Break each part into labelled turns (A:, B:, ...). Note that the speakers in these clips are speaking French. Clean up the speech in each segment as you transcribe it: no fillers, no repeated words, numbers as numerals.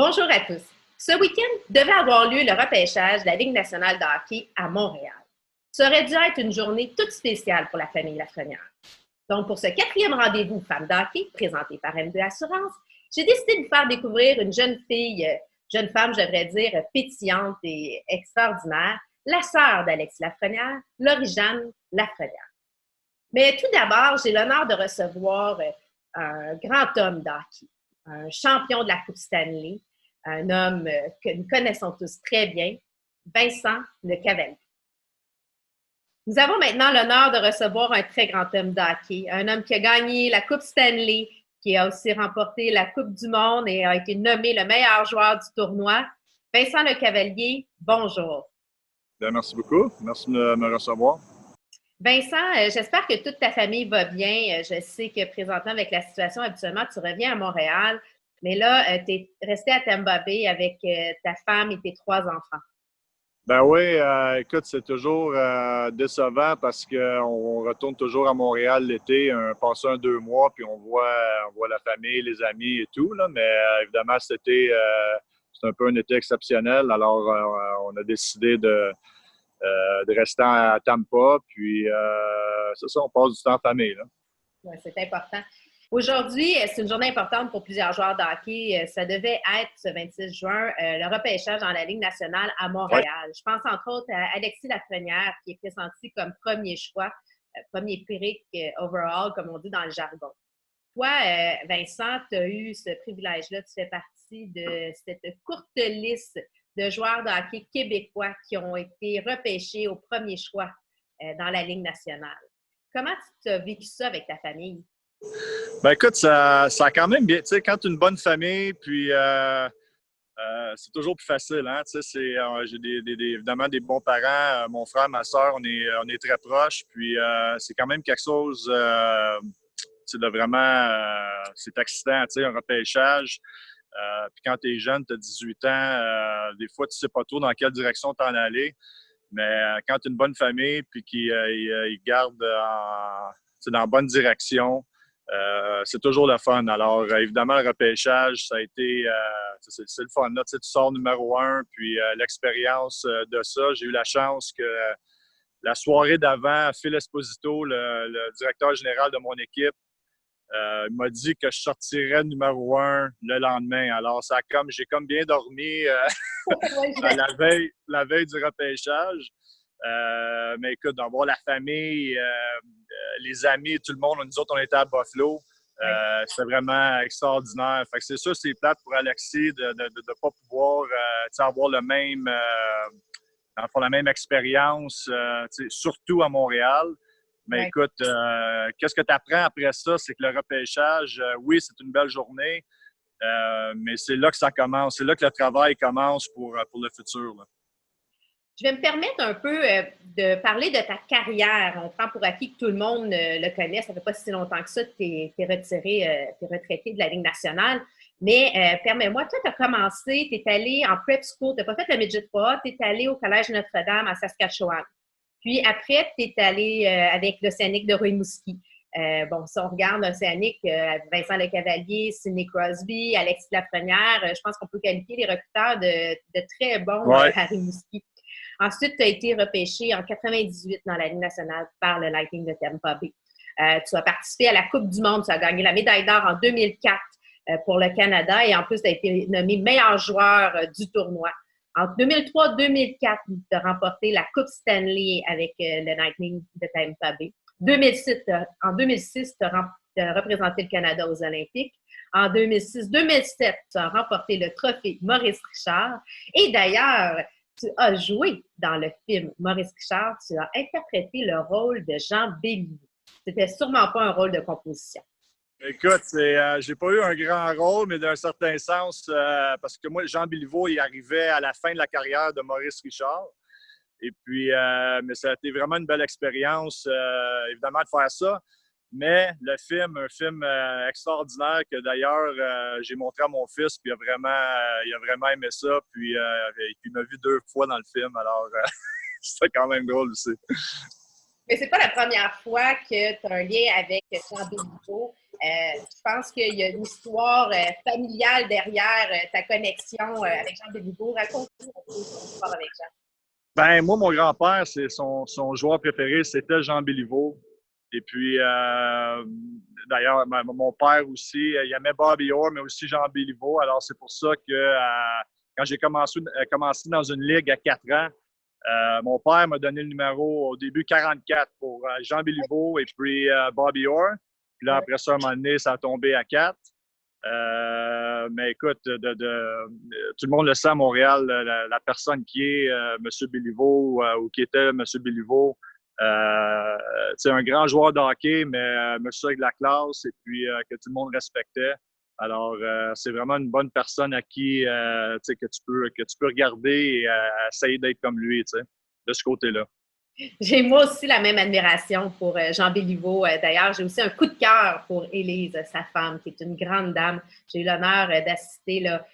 A: Bonjour à tous. Ce week-end devait avoir lieu le repêchage de la Ligue nationale de hockey à Montréal. Ça aurait dû être une journée toute spéciale pour la famille Lafrenière. Donc, pour ce quatrième rendez-vous femmes de hockey présenté par M2 Assurance, j'ai décidé de vous faire découvrir une jeune fille, jeune femme, je devrais dire, pétillante et extraordinaire, la sœur d'Alexis Lafrenière, Laurie-Jeanne Lafrenière. Mais tout d'abord, j'ai l'honneur de recevoir un grand homme de hockey, un champion de la Coupe Stanley, un homme que nous connaissons tous très bien, Vincent Lecavalier. Nous avons maintenant l'honneur de recevoir un très grand homme de hockey, un homme qui a gagné la Coupe Stanley, qui a aussi remporté la Coupe du Monde et a été nommé le meilleur joueur du tournoi. Vincent Lecavalier, bonjour.
B: Bien, merci beaucoup. Merci de me recevoir.
A: Vincent, j'espère que toute ta famille va bien. Je sais que présentement, avec la situation, habituellement, tu reviens à Montréal, mais là, tu es resté à Tampa Bay avec ta femme et tes 3 enfants.
B: Ben oui, écoute, c'est toujours décevant parce qu'on retourne toujours à Montréal l'été, passer 2 mois, puis on voit la famille, les amis et tout, là. Mais évidemment, cet été, c'est un peu un été exceptionnel. Alors, on a décidé de rester à Tampa, puis c'est ça, on passe du temps en famille, là.
A: Ouais, c'est important. Aujourd'hui, c'est une journée importante pour plusieurs joueurs de hockey. Ça devait être ce 26 juin, le repêchage dans la Ligue nationale à Montréal.
B: Ouais.
A: Je pense entre autres à Alexis Lafrenière, qui est pressenti comme premier choix, premier pick overall, comme on dit dans le jargon. Toi, Vincent, tu as eu ce privilège-là. Tu fais partie de cette courte liste de joueurs de hockey québécois qui ont été repêchés au premier choix dans la Ligue nationale. Comment tu as vécu ça avec ta famille?
B: Ben écoute, ça a quand même bien. Tu sais, quand tu as une bonne famille, puis c'est toujours plus facile, hein. Tu sais, j'ai évidemment des bons parents. Mon frère, ma soeur, on est très proches. Puis c'est quand même quelque chose, tu sais, de vraiment, c'est excitant, tu sais, un repêchage. Puis quand tu es jeune, tu as 18 ans, des fois, tu sais pas trop dans quelle direction t'en aller. Mais quand tu as une bonne famille, puis qu'ils gardent dans la bonne direction, c'est toujours le fun. Alors, évidemment, le repêchage, ça a été, c'est le fun. Là, tu sors numéro 1, puis l'expérience de ça, j'ai eu la chance que la soirée d'avant, Phil Esposito, le directeur général de mon équipe, m'a dit que je sortirais numéro 1 le lendemain. Alors, j'ai comme bien dormi la veille du repêchage. Mais écoute, d'avoir la famille, les amis, tout le monde, nous autres, on était à Buffalo. C'était vraiment extraordinaire. Fait que c'est sûr, c'est plate pour Alexis de ne pas pouvoir avoir la même expérience, surtout à Montréal. Mais écoute, qu'est-ce que tu apprends après ça? C'est que le repêchage, oui, c'est une belle journée, mais c'est là que ça commence. C'est là que le travail commence pour le futur, là.
A: Je vais me permettre un peu de parler de ta carrière. On prend pour acquis que tout le monde le connaît. Ça ne fait pas si longtemps que ça que tu es retraité de la Ligue nationale. Mais permets-moi, toi, tu as commencé, tu es allé en prep school, tu n'as pas fait le midget 3, tu es allé au Collège Notre-Dame à Saskatchewan. Puis après, tu es allé avec l'Océanique de Rimouski. Bon, si on regarde l'Océanique, Vincent Lecavalier, Sidney Crosby, Alexis Lafrenière, je pense qu'on peut qualifier les recruteurs de très bons à Rimouski. Ensuite, tu as été repêché en 98 dans la Ligue nationale par le Lightning de Tampa Bay. Tu as participé à la Coupe du Monde. Tu as gagné la médaille d'or en 2004 pour le Canada et en plus, tu as été nommé meilleur joueur du tournoi. En 2003-2004, tu as remporté la Coupe Stanley avec le Lightning de Tampa Bay. En 2006, tu as représenté le Canada aux Olympiques. En 2006-2007, tu as remporté le trophée Maurice Richard. Et d'ailleurs, tu as joué dans le film Maurice Richard. Tu as interprété le rôle de Jean Béliveau. C'était sûrement pas un rôle de composition.
B: Écoute, j'ai pas eu un grand rôle, mais d'un certain sens, parce que moi, Jean Béliveau, il arrivait à la fin de la carrière de Maurice Richard. Et puis, mais ça a été vraiment une belle expérience, évidemment, de faire ça. Mais un film extraordinaire que d'ailleurs, j'ai montré à mon fils, puis il a vraiment aimé ça. Puis, il m'a vu 2 fois dans le film, alors c'était quand même drôle aussi.
A: Mais c'est pas la première fois que tu as un lien avec Jean Béliveau. Je pense qu'il y a une histoire familiale derrière ta connexion avec Jean Béliveau. Raconte-nous un peu ton histoire avec Jean.
B: Ben, moi, mon grand-père, son joueur préféré, c'était Jean Béliveau. Et puis, d'ailleurs, mon père aussi, il aimait Bobby Orr, mais aussi Jean Béliveau. Alors, c'est pour ça que quand j'ai commencé dans une ligue à 4 ans, mon père m'a donné le numéro au début 44 pour Jean Béliveau et puis Bobby Orr. Puis là, après ça, à un moment donné, ça a tombé à 4. Mais écoute, tout le monde le sait à Montréal, la personne qui est M. Béliveau ou qui était M. Béliveau, c'est un grand joueur de hockey, mais monsieur avec de la classe et puis que tout le monde respectait. Alors, c'est vraiment une bonne personne à qui que tu peux regarder et essayer d'être comme lui, de ce côté-là.
A: J'ai moi aussi la même admiration pour Jean Béliveau. D'ailleurs, j'ai aussi un coup de cœur pour Élise, sa femme, qui est une grande dame. J'ai eu l'honneur d'assister là,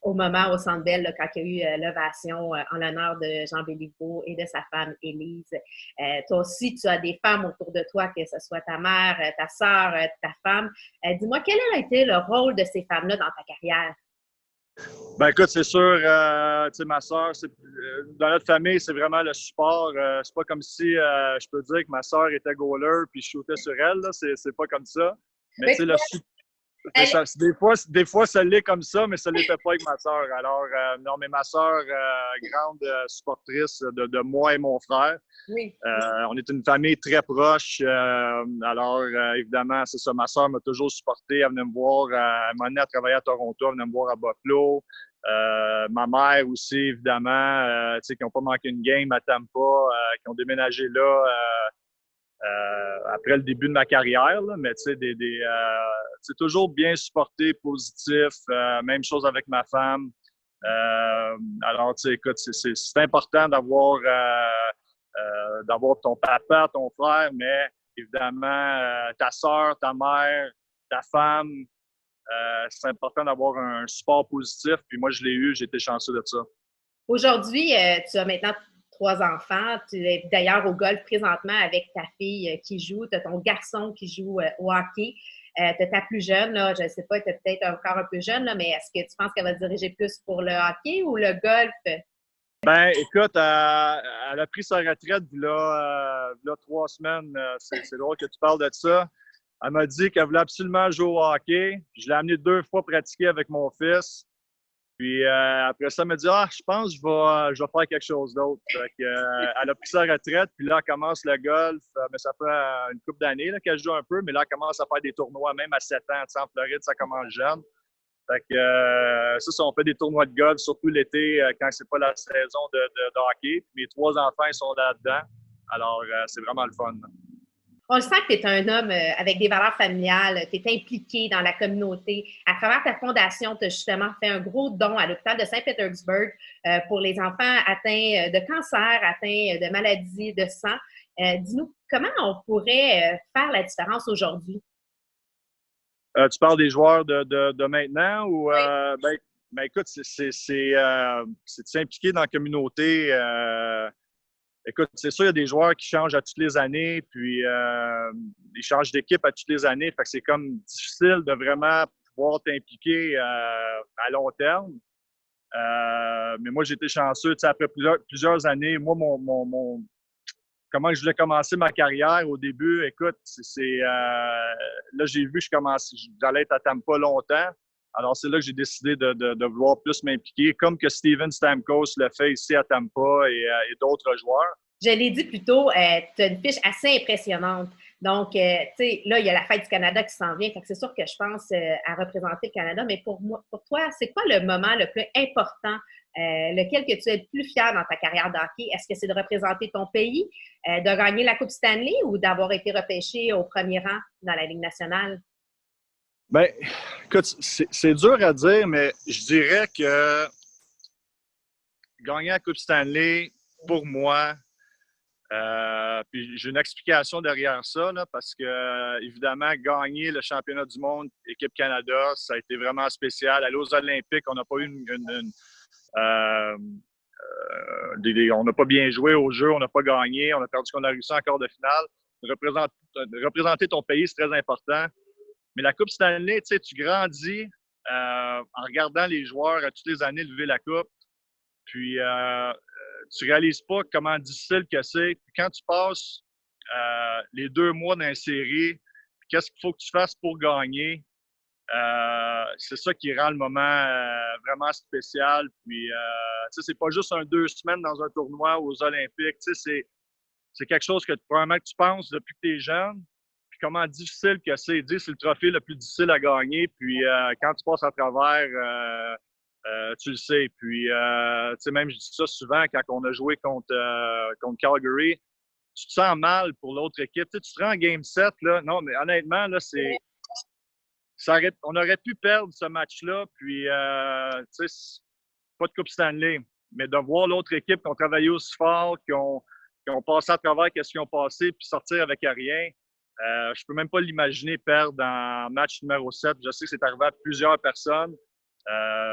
A: au moment au Centre Bell, là, quand il y a eu l'ovation en l'honneur de Jean Béliveau et de sa femme Élise. Toi aussi, tu as des femmes autour de toi, que ce soit ta mère, ta sœur, ta femme. Dis-moi, quel a été le rôle de ces femmes-là dans ta carrière?
B: Ben écoute, c'est sûr, tu sais, ma soeur, dans notre famille, c'est vraiment le support. C'est pas comme si je peux dire que ma soeur était goaler puis je shootais sur elle, là. C'est pas comme ça. Mais tu sais, des fois, ça l'est comme ça, mais ça l'était pas avec ma soeur. Alors, non, mais ma soeur, grande supportrice de moi et mon frère.
A: Oui.
B: On est une famille très proche. Alors, évidemment, c'est ça. Ma soeur m'a toujours supporté. Elle venait me voir. Elle m'a amené à travailler à Toronto. Elle venait me voir à Buffalo. Ma mère aussi, évidemment, qui n'ont pas manqué une game à Tampa, qui ont déménagé là après le début de ma carrière. Là, mais tu sais, c'est toujours bien supporté, positif. Même chose avec ma femme. Alors, tu sais, écoute, c'est important d'avoir ton papa, ton frère, mais évidemment, ta soeur, ta mère, ta femme, c'est important d'avoir un support positif. Puis moi, je l'ai eu, j'ai été chanceux de ça.
A: Aujourd'hui, tu as maintenant 3 enfants. Tu es d'ailleurs au golf présentement avec ta fille qui joue. Tu as ton garçon qui joue au hockey. Tu as ta plus jeune, là, je ne sais pas, tu es peut-être encore un peu jeune, là, mais est-ce que tu penses qu'elle va se diriger plus pour le hockey ou le golf?
B: Ben, écoute, elle a pris sa retraite il y a 3 semaines. C'est drôle que tu parles de ça. Elle m'a dit qu'elle voulait absolument jouer au hockey. Je l'ai amené 2 fois pratiquer avec mon fils. Puis après ça, elle m'a dit « Ah, je pense que je vais faire quelque chose d'autre. » Elle a pris sa retraite, puis là, elle commence le golf. Mais ça fait une couple d'années qu'elle joue un peu, mais là, elle commence à faire des tournois, même à 7 ans. Tu sais, en Floride, ça commence jeune. Fait que ça, on fait des tournois de golf, surtout l'été, quand c'est pas la saison de hockey. Puis mes 3 enfants, ils sont là-dedans. Alors, c'est vraiment le fun.
A: On le sent que tu es un homme avec des valeurs familiales, tu es impliqué dans la communauté. À travers ta fondation, tu as justement fait un gros don à l'hôpital de Saint-Pétersbourg pour les enfants atteints de cancer, atteints de maladies de sang. Dis-nous, comment on pourrait faire la différence aujourd'hui?
B: Tu parles des joueurs de maintenant ou
A: Oui.
B: ben, écoute, c'est de s'impliquer dans la communauté. Écoute, c'est sûr, il y a des joueurs qui changent à toutes les années, puis ils changent d'équipe à toutes les années. Fait que c'est comme difficile de vraiment pouvoir t'impliquer à long terme. Mais moi, j'ai été chanceux. Tu sais, après plusieurs années, moi, comment je voulais commencer ma carrière au début, écoute, là, j'ai vu que j'allais être à Tampa longtemps. Alors, c'est là que j'ai décidé de vouloir plus m'impliquer, comme que Steven Stamkos le fait ici à Tampa et d'autres joueurs.
A: Je l'ai dit plus tôt, tu as une fiche assez impressionnante. Donc, tu sais, là, il y a la Fête du Canada qui s'en vient. Fait que c'est sûr que je pense à représenter le Canada. Mais pour toi, c'est quoi le moment le plus important, lequel que tu es le plus fier dans ta carrière de hockey? Est-ce que c'est de représenter ton pays, de gagner la Coupe Stanley ou d'avoir été repêché au premier rang dans la Ligue nationale?
B: Bien, écoute, c'est dur à dire, mais je dirais que gagner la Coupe Stanley, pour moi, puis j'ai une explication derrière ça, là, parce que, évidemment, gagner le championnat du monde, équipe Canada, ça a été vraiment spécial. Aller aux Olympiques, on n'a pas eu on n'a pas bien joué au jeu, on n'a pas gagné, on a perdu qu'on a réussi en quart de finale. Représenter ton pays, c'est très important. Mais la Coupe Stanley, tu sais, tu grandis en regardant les joueurs toutes les années lever la Coupe. Puis, tu réalises pas comment difficile que c'est. Puis quand tu passes les 2 mois dans la série, qu'est-ce qu'il faut que tu fasses pour gagner? C'est ça qui rend le moment vraiment spécial. Puis, tu sais, c'est pas juste 2 semaines dans un tournoi aux Olympiques. Tu sais, c'est quelque chose que probablement que tu penses depuis que tu es jeune. Puis comment difficile que c'est. C'est le trophée le plus difficile à gagner. Puis, quand tu passes à travers, tu le sais. Puis, tu sais, même je dis ça souvent quand on a joué contre Calgary. Tu te sens mal pour l'autre équipe. Tu sais, tu te rends en Game 7, là. Non, mais honnêtement, là, on aurait pu perdre ce match-là, puis, tu sais, pas de Coupe Stanley, mais de voir l'autre équipe qui ont travaillé aussi fort, qui ont passé à travers ce qu'ils ont passé, puis sortir avec rien. Je peux même pas l'imaginer perdre en match numéro 7. Je sais que c'est arrivé à plusieurs personnes.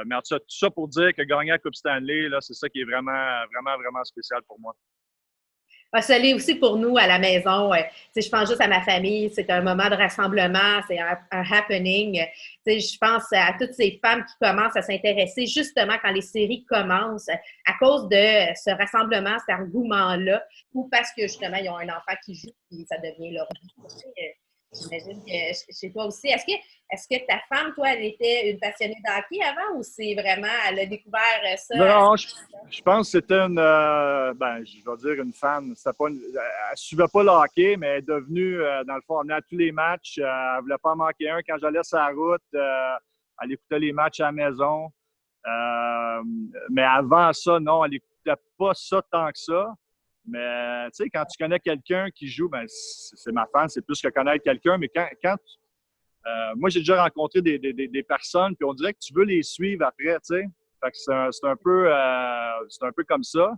B: Mais en tout ça pour dire que gagner la Coupe Stanley, là, c'est ça qui est vraiment, vraiment, vraiment spécial pour moi.
A: Ça l'est aussi pour nous à la maison. Je pense juste à ma famille. C'est un moment de rassemblement, c'est un happening. Je pense à toutes ces femmes qui commencent à s'intéresser justement quand les séries commencent à cause de ce rassemblement, cet engouement-là, ou parce que justement, ils ont un enfant qui joue et ça devient leur vie. J'imagine que chez toi aussi. Est-ce que ta femme, toi, elle était une passionnée de hockey avant ou c'est vraiment, elle a découvert ça?
B: Non, je pense que c'était je vais dire une fan. Elle ne suivait pas le hockey, mais elle est devenue, dans le fond, on venait à tous les matchs. Elle ne voulait pas en manquer un. Quand j'allais sur la route, elle écoutait les matchs à la maison. Mais avant ça, non, elle n'écoutait pas ça tant que ça. Mais tu sais, quand tu connais quelqu'un qui joue, ben c'est ma fan, c'est plus que connaître quelqu'un. Mais moi, j'ai déjà rencontré des personnes, puis on dirait que tu veux les suivre après, tu sais. Fait que c'est un peu comme ça.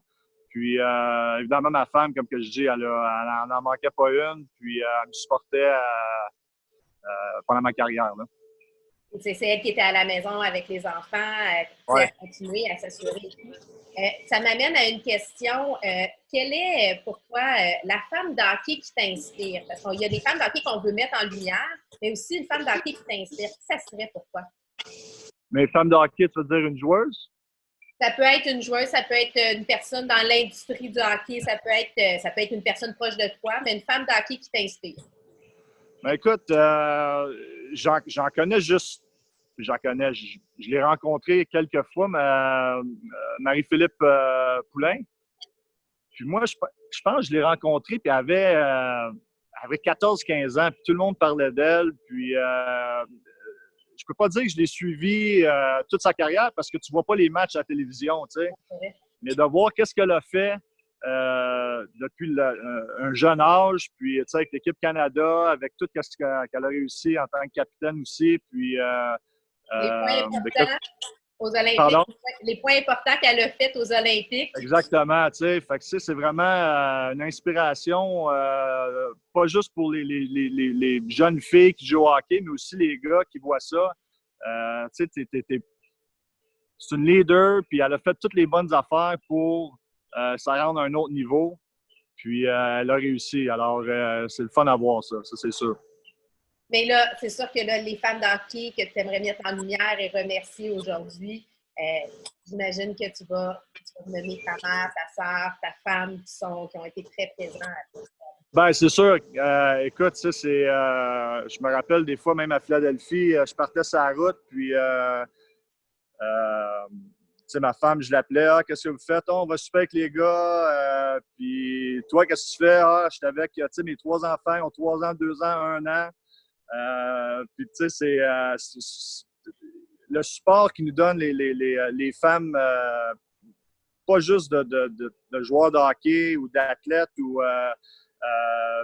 B: Puis, évidemment, ma femme, comme que je dis, elle n'en manquait pas une. Puis, elle me supportait pendant ma carrière. Là.
A: C'est elle qui était à la maison avec les enfants,
B: Ouais.
A: à continuer, à s'assurer. Ça m'amène à une question. Quelle est pour toi la femme d'hockey qui t'inspire? Parce qu'il y a des femmes d'hockey qu'on veut mettre en lumière, mais aussi une femme d'hockey qui t'inspire. Qui ça serait pour toi?
B: Mais femme de hockey, tu veux dire une joueuse?
A: Ça peut être une joueuse, ça peut être une personne dans l'industrie du hockey, ça peut être une personne proche de toi, mais une femme d'hockey qui t'inspire.
B: Ben écoute, j'en connais juste. J'en connais. Je l'ai rencontré quelques fois, Marie-Philippe Poulain. Puis moi, je pense que je l'ai rencontrée, puis elle avait 14-15 ans, puis tout le monde parlait d'elle. Puis je peux pas dire que je l'ai suivie toute sa carrière parce que tu vois pas les matchs à la télévision, tu sais. Mais de voir qu'est-ce qu'elle a fait depuis un jeune âge, puis tu sais, avec l'équipe Canada, avec tout ce qu'elle a réussi en tant que capitaine aussi, puis
A: les points importants aux Olympiques. Pardon? Les points importants qu'elle a fait aux Olympiques.
B: Exactement, tu sais. Fait que c'est vraiment une inspiration, pas juste pour les jeunes filles qui jouent au hockey, mais aussi les gars qui voient ça. Tu sais, c'est une leader, puis elle a fait toutes les bonnes affaires pour ça rendre à un autre niveau. Puis elle a réussi. Alors, c'est le fun à voir ça c'est sûr.
A: Mais là, c'est sûr que là, les femmes d'hockey que tu aimerais mettre en lumière et remercier aujourd'hui, j'imagine que tu vas nommer ta mère, ta sœur, ta femme qui ont été très présents à toi.
B: Bien, c'est sûr. Écoute, ça, je me rappelle des fois, même à Philadelphie, je partais sur la route, puis tu sais, ma femme, je l'appelais, « Ah, qu'est-ce que vous faites? On va souper avec les gars. Puis toi, qu'est-ce que tu fais? Ah, j'étais avec, tu sais, mes 3 enfants, ils ont 3 ans, 2 ans, 1 an. Puis tu sais, c'est le support qui nous donnent les femmes, pas juste de joueurs de hockey ou d'athlètes,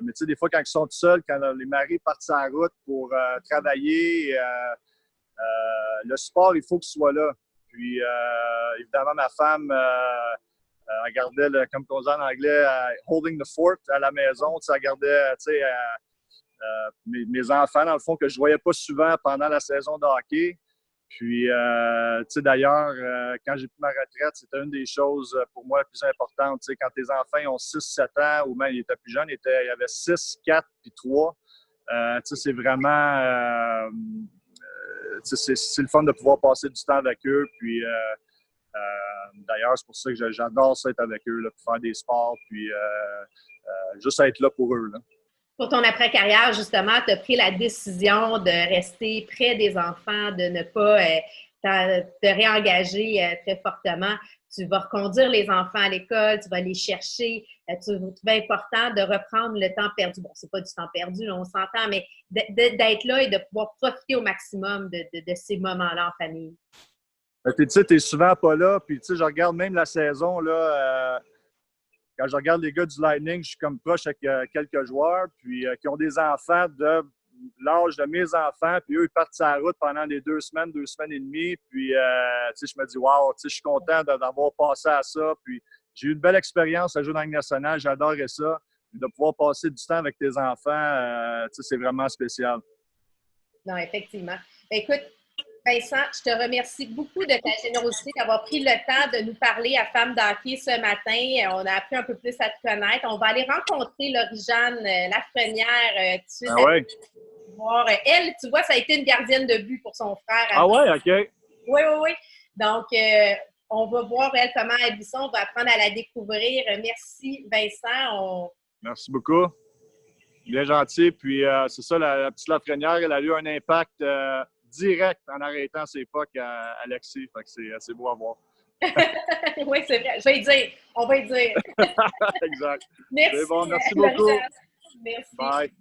B: mais tu sais, des fois, quand ils sont seuls, quand les maris partent sur la route pour travailler, le sport, il faut qu'il soit là. Puis, évidemment, ma femme, elle gardait, comme on dit en anglais, holding the fort à la maison. Elle gardait, tu sais, mes enfants, dans le fond, que je ne voyais pas souvent pendant la saison de hockey. Puis, tu sais, d'ailleurs, quand j'ai pris ma retraite, c'était une des choses pour moi les plus importantes. Tu sais, quand tes enfants ont 6-7 ans, ou même ils étaient plus jeunes, il y avait 6, 4 puis 3. C'est vraiment... c'est le fun de pouvoir passer du temps avec eux. Puis, d'ailleurs, c'est pour ça que j'adore ça être avec eux, là, pour faire des sports, puis juste être là pour eux. Là.
A: Pour ton après-carrière, justement, tu as pris la décision de rester près des enfants, de ne pas te réengager très fortement. Tu vas reconduire les enfants à l'école, tu vas les chercher. Tu vas trouver important de reprendre le temps perdu. Bon, c'est pas du temps perdu, là, on s'entend, mais d'être là et de pouvoir profiter au maximum de ces moments-là en famille.
B: Tu sais, t'es souvent pas là, puis tu sais, je regarde même la saison, là, quand je regarde les gars du Lightning, je suis comme proche avec quelques joueurs, puis qui ont des enfants de l'âge de mes enfants, puis eux, ils partent sur la route pendant les 2 semaines et demie, puis tu sais, je me dis, wow, tu sais, je suis content d'avoir passé à ça, puis j'ai eu une belle expérience à jouer dans la Ligue nationale, j'adorais ça, de pouvoir passer du temps avec tes enfants, tu sais, c'est vraiment spécial.
A: Non, effectivement. Écoute, Vincent, je te remercie beaucoup de ta générosité d'avoir pris le temps de nous parler à Femmes d'hockey ce matin. On a appris un peu plus à te connaître. On va aller rencontrer Laurie-Jeanne Lafrenière tout de suite.
B: Ah ouais?
A: Voir. Elle, tu vois, ça a été une gardienne de but pour son frère.
B: Ah ouais, OK.
A: Oui. Donc, on va voir, elle, comment elle vit ça. On va apprendre à la découvrir. Merci, Vincent.
B: Merci beaucoup. Bien gentil. Puis, c'est ça, la petite Lafrenière, elle a eu un impact direct en arrêtant ses pucks à Alexis. Fait que c'est beau à voir.
A: Oui, c'est vrai. Je vais y dire. On va y dire.
B: Exact.
A: Merci.
B: C'est bon. Merci beaucoup.
A: Merci.
B: Bye.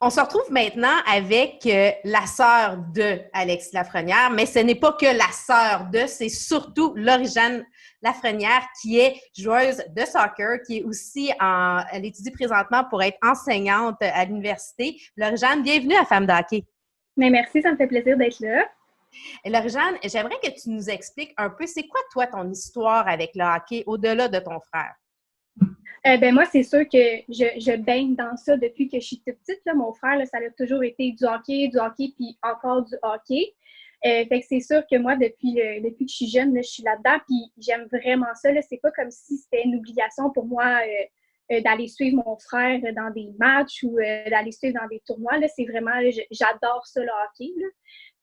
A: On se retrouve maintenant avec la sœur de Alexis Lafrenière, mais ce n'est pas que la sœur de, c'est surtout Laurie-Jeanne Lafrenière qui est joueuse de soccer, qui est aussi elle étudie présentement pour être enseignante à l'université. Laurie-Jeanne, bienvenue à Femmes d'hockey.
C: Mais merci, ça me fait plaisir d'être là.
A: Laurie-Jeanne, j'aimerais que tu nous expliques un peu, c'est quoi toi ton histoire avec le hockey au-delà de ton frère?
C: Moi, c'est sûr que je baigne dans ça depuis que je suis toute petite. Là. Mon frère, là, ça a toujours été du hockey, puis encore du hockey. Fait que c'est sûr que moi, depuis que je suis jeune, là, je suis là-dedans, puis j'aime vraiment ça. Là. C'est pas comme si c'était une obligation pour moi d'aller suivre mon frère dans des matchs ou d'aller suivre dans des tournois. Là. C'est vraiment, là, j'adore ça, le hockey. Là.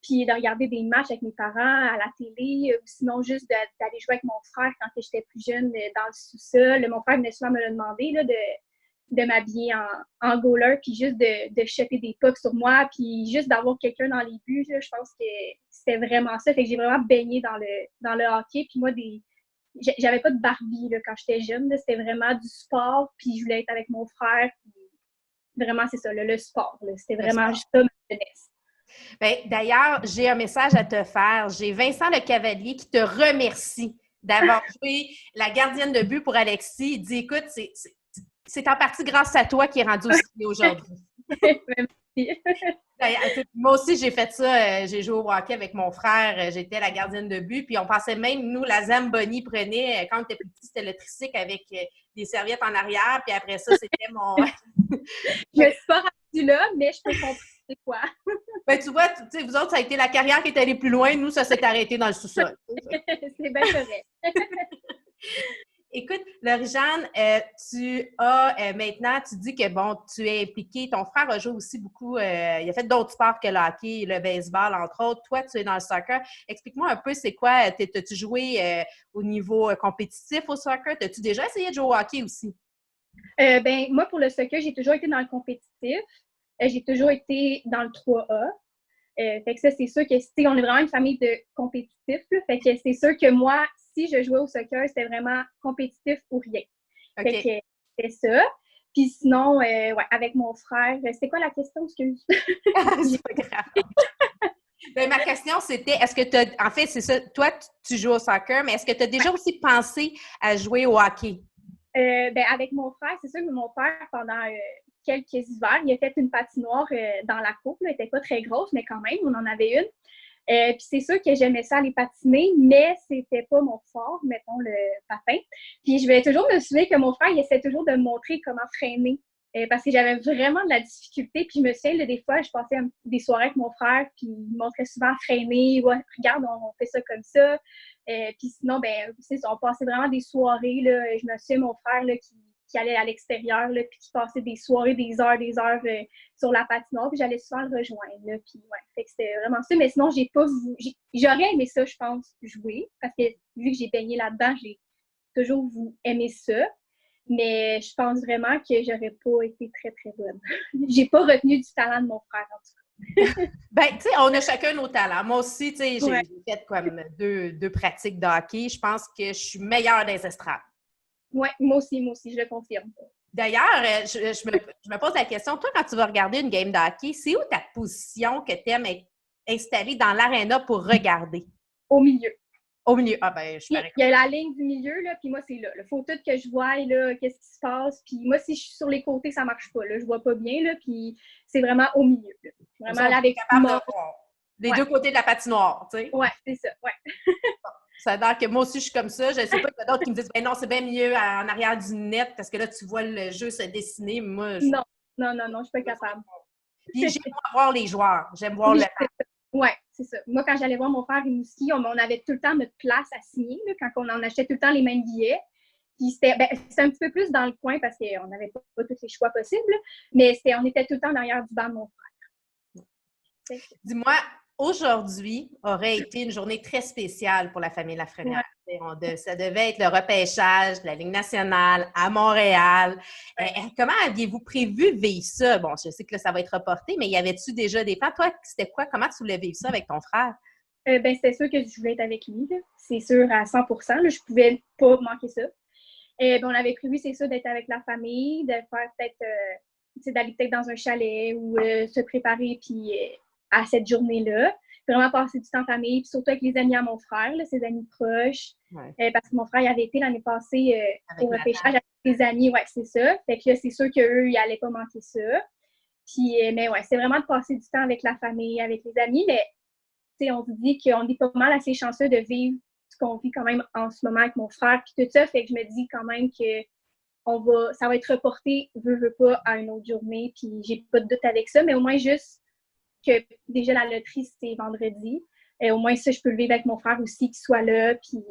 C: Puis de regarder des matchs avec mes parents à la télé, ou sinon juste d'aller jouer avec mon frère quand j'étais plus jeune dans le sous-sol. Mon frère venait souvent me le demander là, de m'habiller en goaler, puis juste de shotter des pucks sur moi, puis juste d'avoir quelqu'un dans les buts. Là, je pense que c'était vraiment ça. Fait que j'ai vraiment baigné dans le hockey. Puis moi, j'avais pas de Barbie là, quand j'étais jeune. Là. C'était vraiment du sport, puis je voulais être avec mon frère. Puis vraiment, c'est ça, le sport. Là. C'était vraiment juste ça, ma jeunesse.
A: Bien, d'ailleurs, j'ai un message à te faire. J'ai Vincent Le Cavalier qui te remercie d'avoir joué la gardienne de but pour Alexis. Il dit, écoute, c'est en partie grâce à toi qu'il est rendu aussi aujourd'hui.
C: Merci.
A: Moi aussi, j'ai fait ça. J'ai joué au hockey avec mon frère. J'étais la gardienne de but. Puis on pensait même, nous, la Zamboni prenait, quand on était plus petit, c'était le tricycle avec des serviettes en arrière. Puis après ça, c'était mon...
C: Je ne suis pas rendue là, mais je peux comprendre c'est quoi.
A: Ben, tu vois, vous autres, ça a été la carrière qui est allée plus loin. Nous, ça s'est arrêté dans le sous-sol.
C: C'est bien correct.
A: Écoute, Laurie-Jeanne, tu as maintenant, tu dis que bon, tu es impliquée. Ton frère a joué aussi beaucoup, il a fait d'autres sports que le hockey, le baseball, entre autres. Toi, tu es dans le soccer. Explique-moi un peu, c'est quoi? As-tu joué au niveau compétitif au soccer? As-tu déjà essayé de jouer au hockey aussi?
C: Moi, pour le soccer, j'ai toujours été dans le compétitif. J'ai toujours été dans le 3A. Fait que ça, c'est sûr que on est vraiment une famille de compétitifs. Là, fait que c'est sûr que moi, si je jouais au soccer, c'était vraiment compétitif ou rien. Okay. Fait que c'était ça. Puis sinon, avec mon frère, c'était quoi la question? Excuse.
A: C'est pas grave. Ben, ma question, c'était, est-ce que tu as... En fait, c'est ça, toi, tu joues au soccer, mais est-ce que tu as déjà aussi pensé à jouer au hockey?
C: Avec mon frère, c'est sûr que mon père, pendant quelques hivers, il a fait une patinoire dans la cour. Elle n'était pas très grosse, mais quand même, on en avait une. Puis c'est sûr que j'aimais ça aller patiner, mais c'était pas mon fort, mettons, le patin. Puis je vais toujours me souvenir que mon frère, il essaie toujours de me montrer comment freiner. Parce que j'avais vraiment de la difficulté. Puis je me souviens, là, des fois, je passais des soirées avec mon frère, puis il me montrait souvent freiner. Ouais, regarde, on fait ça comme ça. Puis sinon, on passait vraiment des soirées. Là, je me souviens, mon frère là, qui qui allait à l'extérieur, là, puis qui passait des soirées, des heures sur la patinoire, puis j'allais souvent le rejoindre, là, puis ouais, fait que c'était vraiment ça. Mais sinon, j'aurais aimé ça, je pense, jouer, parce que vu que j'ai baigné là-dedans, j'ai toujours aimé ça. Mais je pense vraiment que j'aurais pas été très, très bonne. J'ai pas retenu du talent de mon frère, en tout cas.
A: Ben, tu sais, on a chacun nos talents. Moi aussi, tu sais,
C: Ouais.
A: j'ai fait comme deux pratiques de hockey. Je pense que je suis meilleure dans les estrades.
C: Oui, moi aussi, je le confirme.
A: D'ailleurs, je me pose la question, toi, quand tu vas regarder une game de hockey, c'est où ta position que tu aimes installer dans l'aréna pour regarder?
C: Au milieu.
A: Au milieu. Ah ben, je suis pareil.
C: Il y a la ligne du milieu, là, puis moi, c'est là. Il faut tout que je voie, là, qu'est-ce qui se passe. Puis moi, si je suis sur les côtés, ça marche pas. Là. Je vois pas bien, là, puis c'est vraiment au milieu. Là. Vraiment là, avec
A: capable de voir les deux côtés de la patinoire, tu sais.
C: Oui, c'est ça, ouais.
A: Ça a l'air que moi aussi, je suis comme ça. Je ne sais pas, il y a d'autres qui me disent ben non, c'est bien mieux en arrière du net parce que là, tu vois le jeu se dessiner. Moi,
C: Non, je suis pas capable.
A: Puis j'aime voir les joueurs. J'aime voir le temps.
C: Oui, c'est ça. Moi, quand j'allais voir mon frère Rimouski, on avait tout le temps notre place à signer, là, quand on en achetait tout le temps les mêmes billets. Puis c'était un petit peu plus dans le coin parce qu'on n'avait pas tous les choix possibles, mais on était tout le temps en arrière du banc de mon frère.
A: Dis-moi, aujourd'hui aurait été une journée très spéciale pour la famille Lafrenière. Ouais. Ça devait être le repêchage de la Ligue nationale à Montréal. Comment aviez-vous prévu vivre ça? Bon, je sais que là, ça va être reporté, mais y avait-tu déjà des plans? Toi, c'était quoi? Comment tu voulais vivre ça avec ton frère?
C: C'était sûr que je voulais être avec lui. Là. C'est sûr à 100%. Là, je ne pouvais pas manquer ça. On avait prévu, c'est ça, d'être avec la famille, de faire peut-être, d'aller peut-être dans un chalet ou se préparer puis à cette journée-là. Vraiment passer du temps en famille, puis surtout avec les amis à mon frère, là, ses amis proches. Ouais. Parce que mon frère, il avait été l'année passée au repêchage avec ses amis. Ouais, c'est ça. Fait que là, c'est sûr qu'eux, ils n'allaient pas manquer ça. Puis, mais ouais, c'est vraiment de passer du temps avec la famille, avec les amis. Mais, on se dit qu'on est pas mal assez chanceux de vivre ce qu'on vit quand même en ce moment avec mon frère, puis tout ça. Fait que je me dis quand même que ça va être reporté, veut pas, à une autre journée. Puis, j'ai pas de doute avec ça. Mais au moins, juste que déjà la loterie, c'est vendredi. Au moins, ça, je peux le vivre avec mon frère aussi, qu'il soit là. Puis,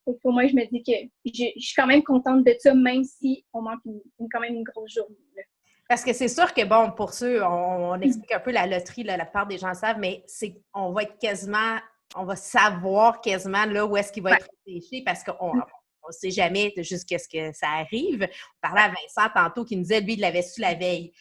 C: au moins, je me dis que je suis quand même contente de ça, même si on manque quand même une grosse journée. Là.
A: Parce que c'est sûr que, bon, pour ceux, on explique un peu la loterie, là, la plupart des gens savent, mais on va savoir quasiment là où est-ce qu'il va être repêché parce qu'on ne sait jamais jusqu'à ce que ça arrive. On parlait à Vincent tantôt qui nous disait, lui, il l'avait su la veille.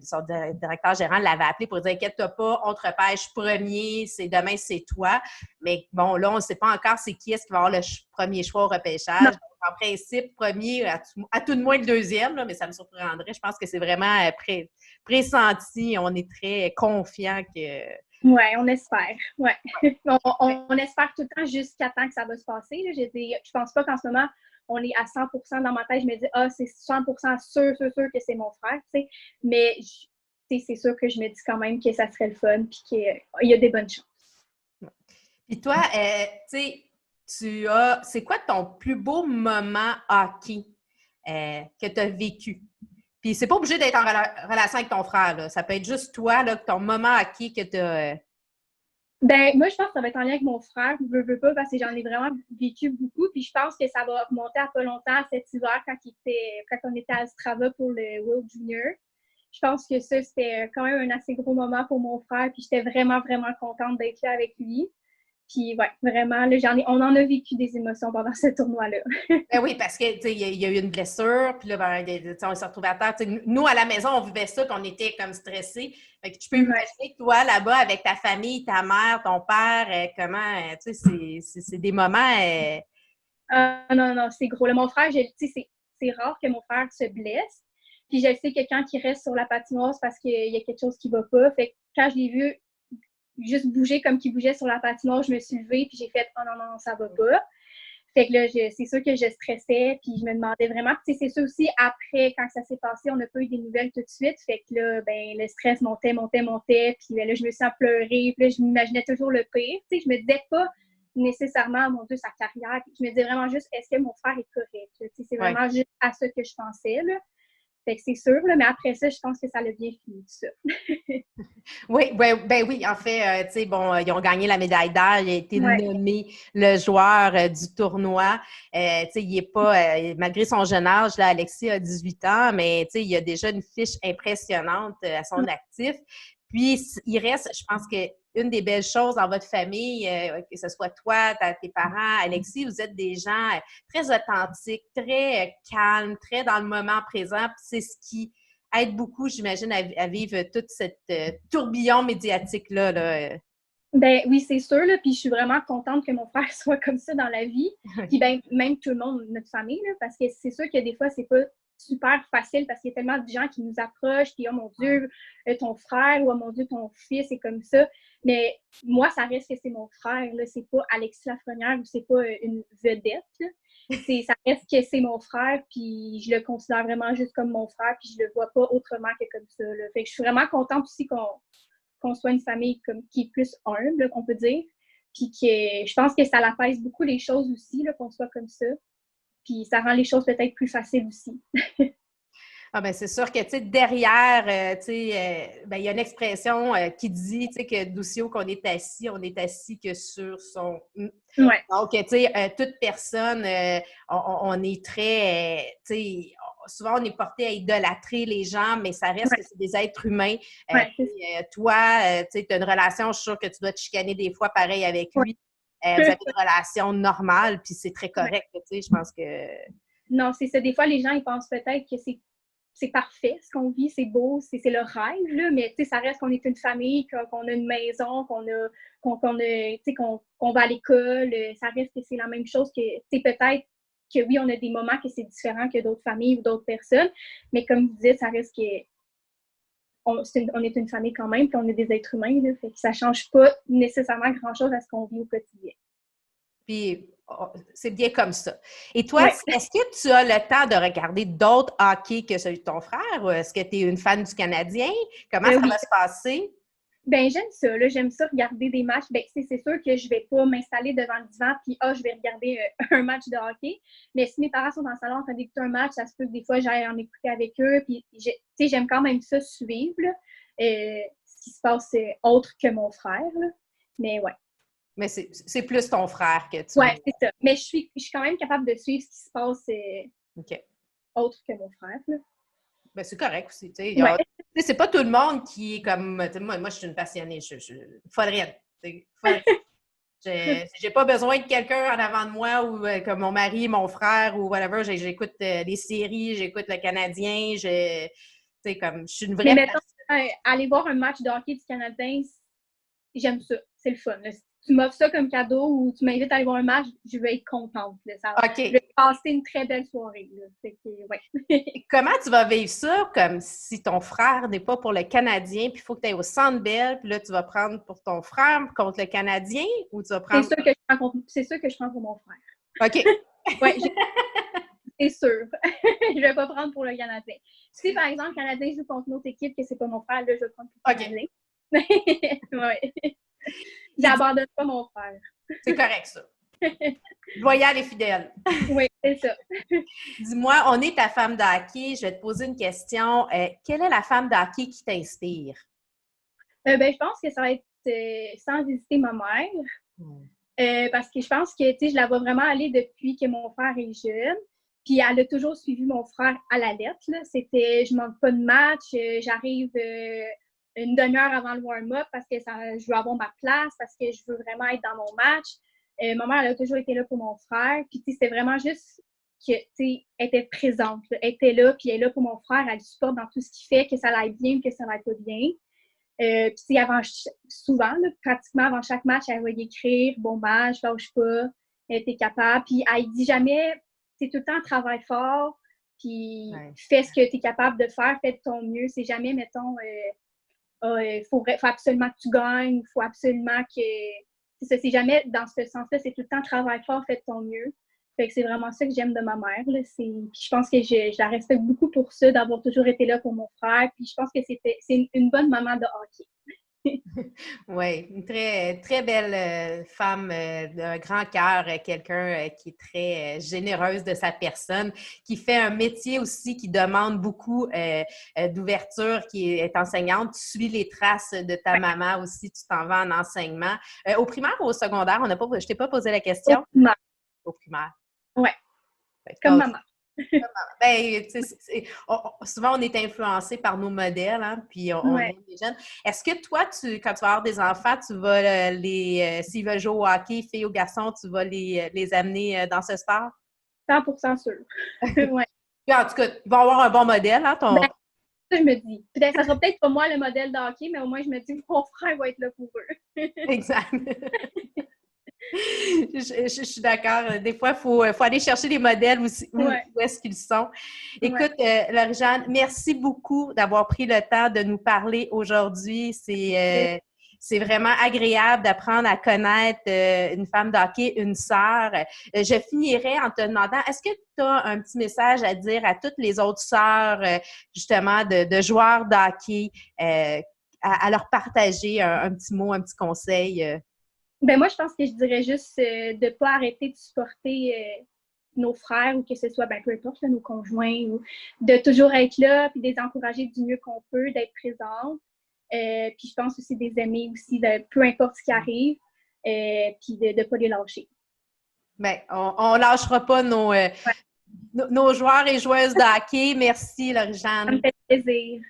A: Son directeur gérant l'avait appelé pour dire inquiète-toi pas, on te repêche premier, demain c'est toi. Mais bon, là, on ne sait pas encore c'est qui est-ce qui va avoir le premier choix au repêchage. Donc, en principe, premier, à tout de moins le deuxième, là, mais ça me surprendrait. Je pense que c'est vraiment pressenti. On est très confiant que.
C: Oui, on espère. Ouais. On espère tout le temps jusqu'à temps que ça va se passer. Là. Je pense pas qu'en ce moment, on est à 100% dans ma tête. Je me dis, c'est 100% sûr que c'est mon frère. T'sais. Mais c'est sûr que je me dis quand même que ça serait le fun et qu'il y a des bonnes chances.
A: Puis toi, c'est quoi ton plus beau moment hockey que tu as vécu? Puis c'est pas obligé d'être en relation avec ton frère. Là. Ça peut être juste toi, là, ton moment hockey que tu as.
C: Moi, je pense que ça va être en lien avec mon frère. Je veux pas parce que j'en ai vraiment vécu beaucoup. Puis je pense que ça va remonter à pas longtemps cet hiver quand on était à Strava pour le World Junior. Je pense que ça, c'était quand même un assez gros moment pour mon frère. Puis j'étais vraiment, vraiment contente d'être là avec lui. Puis, ouais, vraiment, là, on en a vécu des émotions pendant ce tournoi-là.
A: Ben oui, parce que il y a eu une blessure, puis là, on s'est retrouvés à terre. T'sais, nous, à la maison, on vivait ça, qu'on était comme stressés. Fait que tu peux imaginer que toi, là-bas, avec ta famille, ta mère, ton père, comment, c'est des moments.
C: Non, c'est gros. Là, mon frère, c'est rare que mon frère se blesse. Puis je sais que quand il reste sur la patinoire, c'est parce qu'il y a quelque chose qui va pas. Fait que quand je l'ai vu juste bouger comme qu'il bougeait sur la patinoire, je me suis levée puis j'ai fait « Oh non, ça va pas ». Fait que là, c'est sûr que je stressais puis je me demandais vraiment. Puis c'est sûr aussi, après, quand ça s'est passé, on n'a pas eu des nouvelles tout de suite. Fait que là, le stress montait. Puis là, je me sens pleurer. Puis là, je m'imaginais toujours le pire. Tu sais, je me disais pas nécessairement, mon Dieu, sa carrière. Puis je me disais vraiment juste, est-ce que mon frère est correct? Tu sais, c'est vraiment juste à ça que je pensais, là. Fait que c'est sûr, là, mais après ça, je pense que ça l'a bien fini, tout ça.
A: Oui, ben oui, en fait, tu sais, bon, ils ont gagné la médaille d'or, il a été nommé le joueur du tournoi. Tu sais, il est pas, malgré son jeune âge, là, Alexis a 18 ans, mais tu sais, il a déjà une fiche impressionnante à son actif. Puis, il reste, je pense que une des belles choses dans votre famille, que ce soit toi, tes parents, Alexis, vous êtes des gens très authentiques, très calmes, très dans le moment présent. Puis c'est ce qui aide beaucoup, j'imagine, à vivre toute cette tourbillon médiatique-là. Là.
C: Ben oui, c'est sûr, là, puis je suis vraiment contente que mon frère soit comme ça dans la vie. Puis ben, même tout le monde, notre famille, là, parce que c'est sûr que des fois, c'est pas super facile parce qu'il y a tellement de gens qui nous approchent, puis « Oh mon Dieu, ton frère » ou « Oh mon Dieu, ton fils » est comme ça. Mais moi, ça reste que c'est mon frère, là, c'est pas Alexis Lafrenière ou c'est pas une vedette, là. Ça reste que c'est mon frère, puis je le considère vraiment juste comme mon frère, puis je le vois pas autrement que comme ça, là. Fait que je suis vraiment contente aussi qu'on soit une famille qui est plus humble, on peut dire. Puis que je pense que ça l'apaise beaucoup les choses aussi, là, qu'on soit comme ça. Puis ça rend les choses peut-être plus faciles aussi.
A: Ah ben c'est sûr que, tu sais, derrière, tu sais, ben, il y a une expression qui dit, tu sais, que d'où qu'on est assis que sur son...
C: Ouais.
A: Donc, tu sais, toute personne, on est très, tu sais, souvent on est porté à idolâtrer les gens, mais ça reste que c'est des êtres humains. Toi, tu sais, tu as une relation, je suis sûre que tu dois te chicaner des fois pareil avec lui. Vous avez une relation normale, puis c'est très correct, tu sais, je pense que...
C: Non, c'est ça. Des fois, les gens, ils pensent peut-être que c'est parfait, ce qu'on vit, c'est beau, c'est le rêve, là, mais ça reste qu'on est une famille, qu'on a une maison, qu'on va à l'école, ça reste que c'est la même chose que, peut-être que oui, on a des moments que c'est différent que d'autres familles ou d'autres personnes, mais comme vous dites, ça reste que on est une famille quand même, puis on est des êtres humains, là, fait que ça change pas nécessairement grand-chose à ce qu'on vit au quotidien.
A: Puis, c'est bien comme ça. Et toi, est-ce que tu as le temps de regarder d'autres hockey que celui de ton frère? Ou est-ce que tu es une fan du Canadien? Comment ça va se passer?
C: Ben j'aime ça, là. J'aime ça regarder des matchs. Ben, c'est sûr que je vais pas m'installer devant le divan puis je vais regarder un match de hockey. Mais si mes parents sont dans le salon en train d'écouter un match, ça se peut que des fois j'aille en écouter avec eux. Puis j'aime quand même ça suivre là, ce qui se passe autre que mon frère. Là. Mais ouais.
A: Mais c'est plus ton frère que tu...
C: Ouais, c'est ça. Mais je suis quand même capable de suivre ce qui se passe autre que mon frère. Là.
A: Ben, c'est correct aussi. Tu sais, c'est pas tout le monde qui est comme... Moi, je suis une passionnée. Follerienne. J'ai pas besoin de quelqu'un en avant de moi ou comme mon mari, mon frère ou whatever. J'écoute des séries, j'écoute le Canadien. Tu sais, comme, je suis une vraie...
C: Mais mettons, aller voir un match de hockey du Canadien, j'aime ça. C'est le fun. Là. Si tu m'offres ça comme cadeau ou tu m'invites à aller voir un match, je vais être contente. Là. Je vais passer une très belle soirée. Là. Fait que, ouais.
A: Comment tu vas vivre ça comme si ton frère n'est pas pour le Canadien puis il faut que tu ailles au Centre Bell puis là, tu vas prendre pour ton frère contre le Canadien ou tu vas prendre...
C: C'est sûr que je prends pour mon frère.
A: OK.
C: Ouais, c'est sûr. Je vais pas prendre pour le Canadien. Si, par exemple, le Canadien joue contre une autre équipe que c'est pas mon frère, là, je vais prendre pour le Canadien. Ouais. J'abandonne pas mon frère.
A: C'est correct, ça. Loyal et fidèle.
C: Oui, c'est ça.
A: Dis-moi, on est ta femme d'hockey. Je vais te poser une question. Quelle est la femme d'hockey qui t'inspire?
C: Je pense que ça va être sans hésiter ma mère. Parce que je pense que je la vois vraiment aller depuis que mon frère est jeune. Puis elle a toujours suivi mon frère à la lettre. Là. C'était, je manque pas de match, j'arrive une demi-heure avant le warm-up parce que je veux avoir ma place, parce que je veux vraiment être dans mon match. Ma mère, elle a toujours été là pour mon frère. Puis c'était vraiment juste qu'elle était présente. Là. Elle était là, puis elle est là pour mon frère. Elle le supporte dans tout ce qu'il fait, que ça l'aille bien ou que ça l'aille pas bien. Puis souvent, là, pratiquement avant chaque match, elle va y écrire « Bon match, lâche pas, t'es capable ». Puis elle dit jamais « C'est tout le temps travail fort, puis fais ce que t'es capable de faire, fais de ton mieux ». C'est jamais, mettons, faut absolument que tu gagnes, faut absolument que... C'est jamais dans ce sens-là, c'est tout le temps travail fort, fais de ton mieux. Fait que c'est vraiment ça que j'aime de ma mère. Là. Puis je pense que je la respecte beaucoup pour ça, d'avoir toujours été là pour mon frère. Puis je pense que c'est une bonne maman de hockey.
A: Oui, une très, très belle femme d'un grand cœur, quelqu'un qui est très généreuse de sa personne, qui fait un métier aussi qui demande beaucoup d'ouverture, qui est enseignante. Tu suis les traces de ta maman aussi, tu t'en vas en enseignement. Au primaire ou au secondaire, je t'ai pas posé la question? Au primaire.
C: Oui,
A: Ouais,
C: comme maman.
A: Ben, tu sais, souvent, on est influencé par nos modèles, hein, puis on aime les jeunes. Est-ce que toi, quand tu vas avoir des enfants, tu vas s'ils veulent jouer au hockey, filles ou garçons, tu vas les amener dans ce sport?
C: 100% sûr. Ouais.
A: En tout cas, ils vont avoir un bon modèle, hein, ton...
C: Ben, ça, je me dis. Ça sera peut-être pas moi le modèle de hockey, mais au moins, je me dis que mon frère va être là pour eux.
A: Exact. Je suis d'accord. Des fois, il faut aller chercher les modèles où est-ce qu'ils sont. Écoute, Laure-Jeanne, merci beaucoup d'avoir pris le temps de nous parler aujourd'hui. C'est vraiment agréable d'apprendre à connaître une femme de hockey, une sœur. Je finirai en te demandant, est-ce que tu as un petit message à dire à toutes les autres sœurs, justement, de joueurs de hockey, à leur partager un petit mot, un petit conseil?
C: Ben moi, je pense que je dirais juste de ne pas arrêter de supporter nos frères ou que ce soit, peu importe, là, nos conjoints, ou de toujours être là, puis de les encourager du mieux qu'on peut, d'être présente. Puis je pense aussi des aimer aussi, peu importe ce qui arrive, puis de ne pas les lâcher.
A: Bien, on ne lâchera pas nos joueurs et joueuses de hockey. Merci, Laure-Jeanne.
C: Ça me fait plaisir.